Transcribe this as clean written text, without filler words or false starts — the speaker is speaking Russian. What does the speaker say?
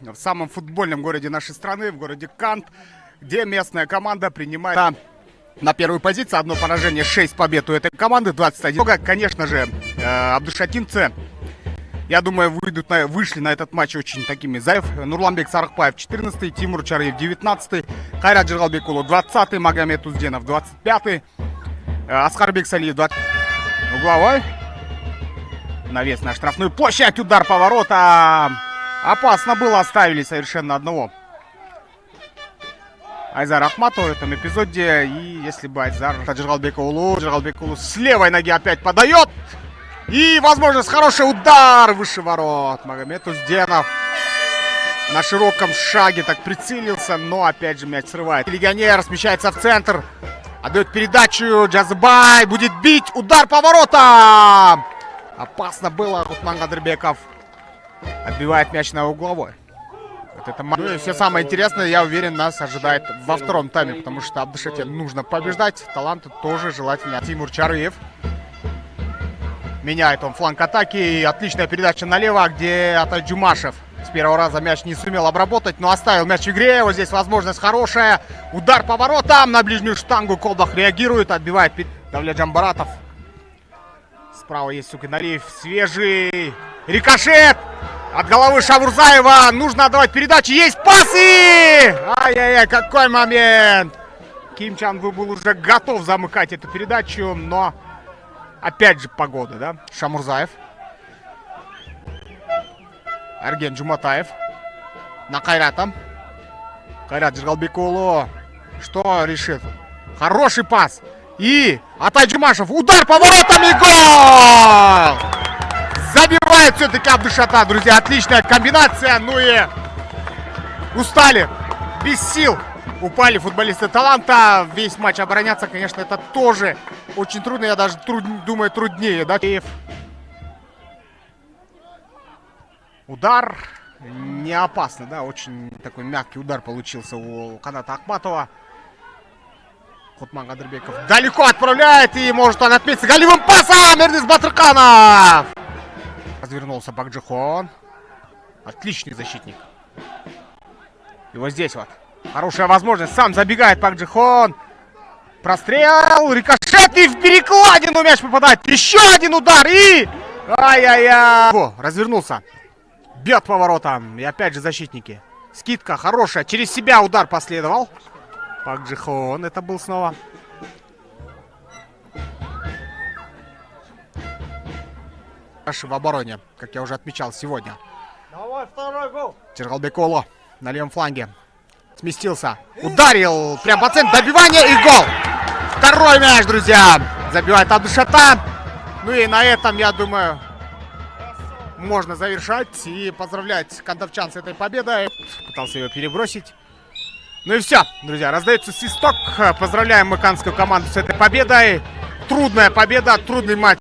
в самом футбольном городе нашей страны, в городе Кант, где местная команда принимает на первую позицию. Одно поражение, 6 побед у этой команды, 21. Конечно же, абдушатинцы, я думаю, вышли на этот матч очень такими. Заев, Нурланбек Сарыхбаев 14-й, Тимур Чараев 19-й, Кайрат Жиргалбекулу 20-й, Магомед Узденов 25-й, Аскарбек Салиев 20-й. Угловой. Навес на штрафную площадь, удар по воротам. Опасно было, оставили совершенно одного Айзара Ахматова в этом эпизоде. И если бы Айзар Жиргалбекулу с левой ноги опять подает. И возможность хороший удар выше ворот. Магомед Узденов на широком шаге так прицелился, но опять же мяч срывает. Легионер смещается в центр. Отдает передачу. Джазбай будет бить. Удар по воротам. Опасно было. Кутман Кадырбеков отбивает мяч на угловой. Вот это... Ну и все самое интересное, я уверен, нас ожидает во втором тайме, потому что Абдушате нужно побеждать. Таланты тоже желательно. Тимур Чараев. Меняет он фланг атаки. Отличная передача налево, где Атай Джумашев с первого раза мяч не сумел обработать, но оставил мяч в игре. Вот здесь возможность хорошая. Удар по воротам на ближнюю штангу. Колбах реагирует, отбивает Давлет Джамбаратов. Справа есть Сукиналиев. Свежий рикошет от головы Шамурзаева. Нужно отдавать передачи. Есть пасы! Ай-яй-яй, какой момент! Ким Чан Вы был уже готов замыкать эту передачу, но опять же погода, да? Шамурзаев. Арген Джуматаев. На Кайрата. Кайрат Жиргалбекулу. Что решит? Хороший пас. И Атай Джумашев. Удар по воротам и гол! Забивает все-таки Абдушата, друзья. Отличная комбинация. Ну и устали. Без сил. Упали футболисты Таланта. Весь матч обороняться, конечно, это тоже очень трудно. Я даже думаю, труднее, да? Удар не опасно, да? Очень такой мягкий удар получился у Каната Ахматова. Кутман Кадырбеков далеко отправляет, и может он отметиться голевым пасом. Эрнис Батырканов. Развернулся Пак Джихон. Отличный защитник. И вот здесь вот хорошая возможность. Сам забегает Пак Джихон. Прострел. Рикошет. И в перекладину мяч попадает. Еще один удар. И... Ай-яй-яй. Развернулся. Бьет по воротам. И опять же защитники. Скидка хорошая. Через себя удар последовал. Пак Джихон это был снова. В обороне, как я уже отмечал сегодня. Давай второй гол. Жиргалбекулу на левом фланге. Сместился. Ударил. Прям по центру. Добивание и гол. Второй мяч, друзья. Забивает Абдушата. Ну и на этом, я думаю, можно завершать. И поздравлять кантовчан с этой победой. Пытался ее перебросить. Ну и все, друзья. Раздается свисток. Поздравляем мы канскую команду с этой победой. Трудная победа, трудный матч.